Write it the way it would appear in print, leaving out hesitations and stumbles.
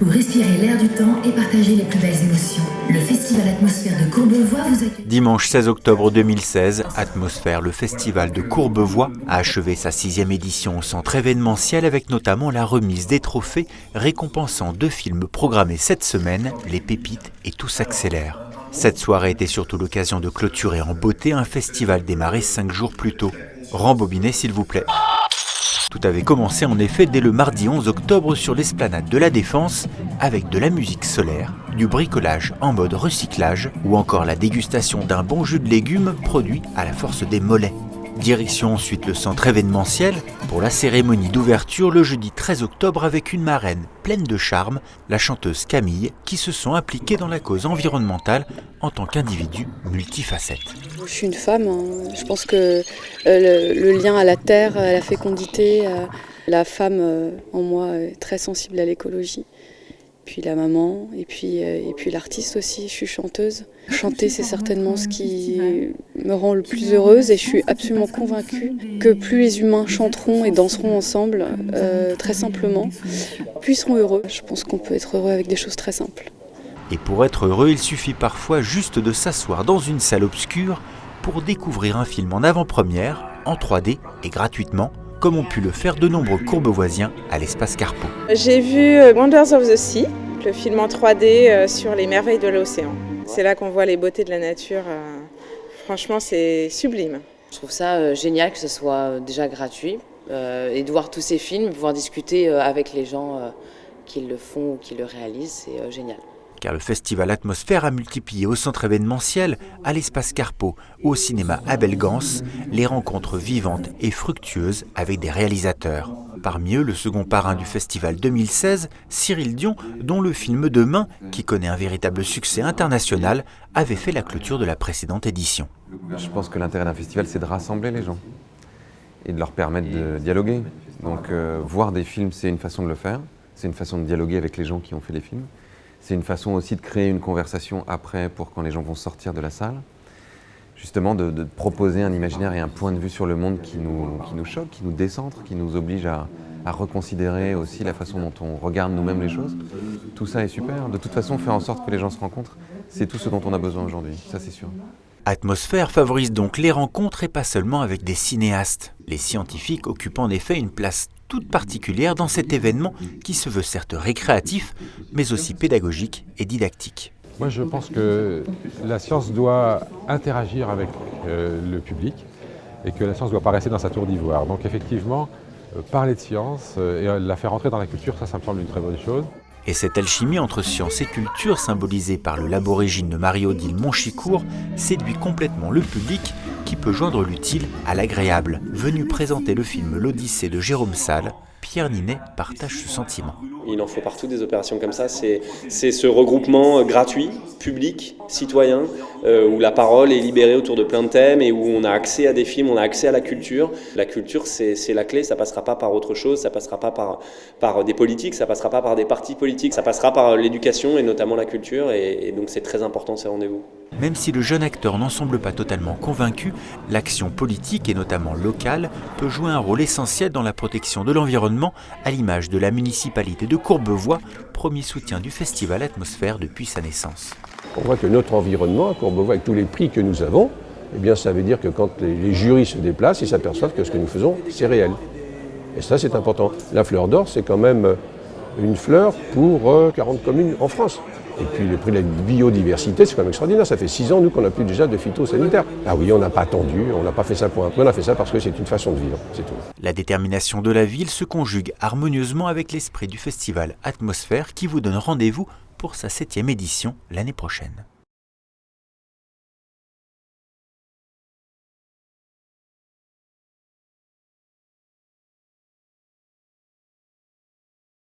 Pour respirer l'air du temps et partager les plus belles émotions, le Festival Atmosphère de Courbevoie vous accueille. Dimanche 16 octobre 2016, Atmosphère, le Festival de Courbevoie, a achevé sa 6e édition au centre événementiel avec notamment la remise des trophées récompensant 2 films programmés cette semaine, Les Pépites et Tout s'accélère. Cette soirée était surtout l'occasion de clôturer en beauté un festival démarré 5 jours plus tôt. Rembobinez s'il vous plaît. Tout avait commencé en effet dès le mardi 11 octobre sur l'esplanade de la Défense avec de la musique solaire, du bricolage en mode recyclage ou encore la dégustation d'un bon jus de légumes produit à la force des mollets. Direction ensuite le centre événementiel pour la cérémonie d'ouverture le jeudi 13 octobre avec une marraine pleine de charme, la chanteuse Camille, qui se sont impliquées dans la cause environnementale en tant qu'individu multifacette. Je suis une femme, hein. Je pense que le lien à la terre, à la fécondité, la femme en moi est très sensible à l'écologie. Puis la maman, et puis l'artiste aussi, je suis chanteuse. Chanter, c'est certainement ce qui me rend le plus heureuse et je suis absolument convaincue que plus les humains chanteront et danseront ensemble, très simplement, plus ils seront heureux. Je pense qu'on peut être heureux avec des choses très simples. Et pour être heureux, il suffit parfois juste de s'asseoir dans une salle obscure pour découvrir un film en avant-première, en 3D et gratuitement, comme ont pu le faire de nombreux Courbevoisiens à l'espace Carpeaux. J'ai vu Wonders of the Sea, le film en 3D sur les merveilles de l'océan. C'est là qu'on voit les beautés de la nature. Franchement, c'est sublime. Je trouve ça génial que ce soit déjà gratuit et de voir tous ces films, pouvoir discuter avec les gens qui le font ou qui le réalisent, c'est génial. Car le festival Atmosphère a multiplié au centre événementiel, à l'espace Carpeaux ou au cinéma Abel Gance, les rencontres vivantes et fructueuses avec des réalisateurs. Parmi eux, le second parrain du festival 2016, Cyril Dion, dont le film Demain, qui connaît un véritable succès international, avait fait la clôture de la précédente édition. Je pense que l'intérêt d'un festival, c'est de rassembler les gens et de leur permettre de dialoguer. Donc voir des films, c'est une façon de le faire, c'est une façon de dialoguer avec les gens qui ont fait les films. C'est une façon aussi de créer une conversation après pour quand les gens vont sortir de la salle. Justement de proposer un imaginaire et un point de vue sur le monde qui nous choque, qui nous décentre, qui nous oblige à reconsidérer aussi la façon dont on regarde nous-mêmes les choses. Tout ça est super. De toute façon, faire en sorte que les gens se rencontrent, c'est tout ce dont on a besoin aujourd'hui, ça c'est sûr. Atmosphère favorise donc les rencontres et pas seulement avec des cinéastes. Les scientifiques occupent en effet une place toute particulière dans cet événement qui se veut certes récréatif, mais aussi pédagogique et didactique. Moi je pense que la science doit interagir avec le public et que la science ne doit pas rester dans sa tour d'ivoire. Donc effectivement, parler de science et la faire entrer dans la culture, ça me semble une très bonne chose. Et cette alchimie entre science et culture, symbolisée par le laborégine de Marie-Odile Monchicourt, séduit complètement le public qui peut joindre l'utile à l'agréable. Venu présenter le film L'Odyssée de Jérôme Salle, Pierre Ninet partage ce sentiment. Il en faut partout des opérations comme ça, c'est ce regroupement gratuit, public, citoyen, où la parole est libérée autour de plein de thèmes et où on a accès à des films, on a accès à la culture. La culture, c'est la clé, ça passera pas par autre chose, ça passera pas par des politiques, ça passera pas par des partis politiques, ça passera par l'éducation et notamment la culture et donc c'est très important ces rendez-vous. Même si le jeune acteur n'en semble pas totalement convaincu, l'action politique et notamment locale peut jouer un rôle essentiel dans la protection de l'environnement, à l'image de la municipalité de Courbevoie, premier soutien du festival Atmosphère depuis sa naissance. On voit que notre environnement à Courbevoie, avec tous les prix que nous avons, eh bien ça veut dire que quand les jurys se déplacent, ils s'aperçoivent que ce que nous faisons, c'est réel. Et ça, c'est important. La fleur d'or, c'est quand même une fleur pour 40 communes en France. Et puis le prix de la biodiversité, c'est quand même extraordinaire. Ça fait 6 ans, nous, qu'on n'a plus déjà de phytosanitaire. Ah oui, on n'a pas attendu, on n'a pas fait ça pour un prix, on a fait ça parce que c'est une façon de vivre, c'est tout. La détermination de la ville se conjugue harmonieusement avec l'esprit du festival Atmosphère qui vous donne rendez-vous pour sa 7e édition l'année prochaine.